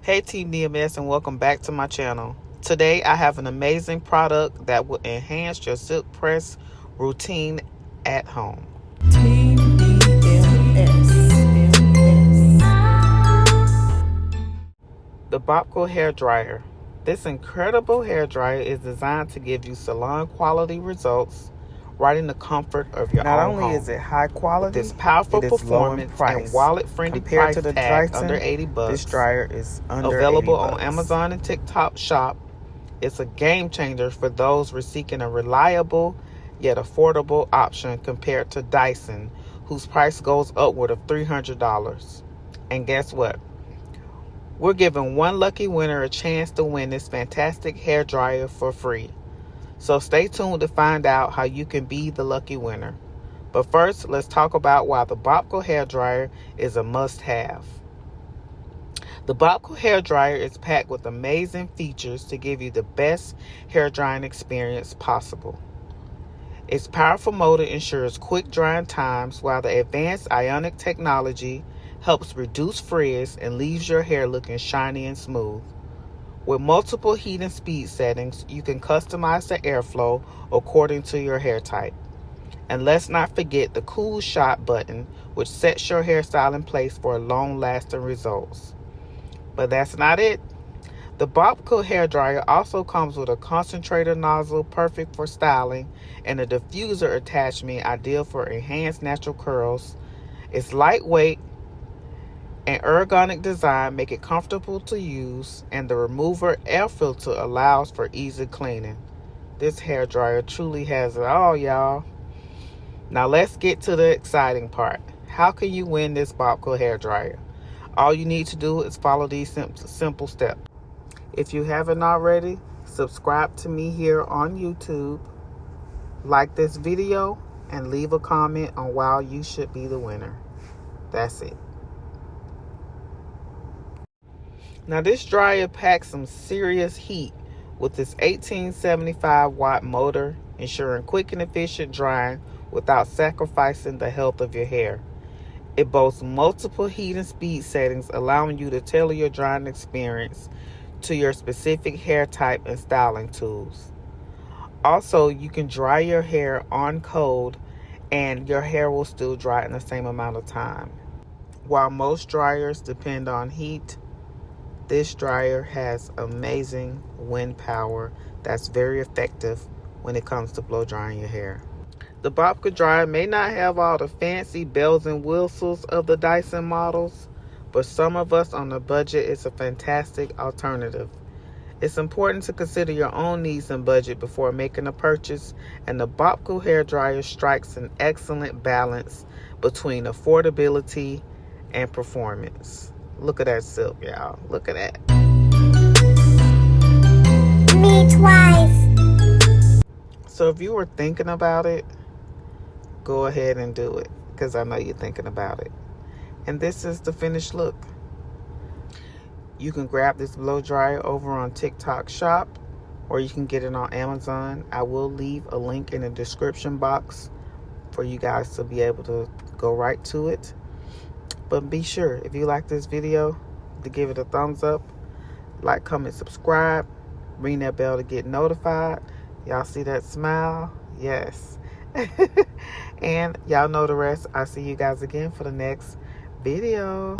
Hey Team DMS, and welcome back to my channel. Today I have an amazing product that will enhance your silk press routine at home. Team DMS. The Bopcal hair dryer. This incredible hair dryer is designed to give you salon quality results right in the comfort of your own home. Not only is it high quality, with this powerful it is performance low in price. and wallet-friendly Compared price to the tag Dyson, under $80. this dryer is under Available $80. on Amazon and TikTok Shop. It's a game changer for those who are seeking a reliable yet affordable option compared to Dyson, whose price goes upward of $300. And guess what? We're giving one lucky winner a chance to win this fantastic hair dryer for free. So stay tuned to find out how you can be the lucky winner. But first, let's talk about why the Bopcal hair dryer is a must-have. The Bopcal hair dryer is packed with amazing features to give you the best hair drying experience possible. Its powerful motor ensures quick drying times, while the advanced ionic technology helps reduce frizz and leaves your hair looking shiny and smooth. With multiple heat and speed settings, you can customize the airflow according to your hair type. And let's not forget the cool shot button, which sets your hairstyle in place for long-lasting results. But that's not it. The Bopcal hair dryer also comes with a concentrator nozzle perfect for styling and a diffuser attachment ideal for enhanced natural curls. Its lightweight and ergonomic design make it comfortable to use, and the remover air filter allows for easy cleaning. This hair dryer truly has it all, y'all. Now let's get to the exciting part. How can you win this Bopcal hair dryer? All you need to do is follow these simple steps. If you haven't already, subscribe to me here on YouTube, like this video, and leave a comment on why you should be the winner. That's it. Now this dryer packs some serious heat with its 1875 watt motor, ensuring quick and efficient drying without sacrificing the health of your hair. It boasts multiple heat and speed settings, allowing you to tailor your drying experience to your specific hair type and styling tools. Also, you can dry your hair on cold and your hair will still dry in the same amount of time. While most dryers depend on heat, this dryer has amazing wind power that's very effective when it comes to blow drying your hair. The Bopcal dryer may not have all the fancy bells and whistles of the Dyson models, but some of us on a budget, it's a fantastic alternative. It's important to consider your own needs and budget before making a purchase, and the Bopcal hair dryer strikes an excellent balance between affordability and performance. Look at that silk, y'all. Look at that. Me twice. So if you were thinking about it, go ahead and do it, because I know you're thinking about it. And this is the finished look. You can grab this blow dryer over on TikTok Shop, or you can get it on Amazon. I will leave a link in the description box for you guys to be able to go right to it. But be sure, if you like this video, to give it a thumbs up, like, comment, subscribe, ring that bell to get notified. Y'all see that smile? Yes. And y'all know the rest. I'll see you guys again for the next video.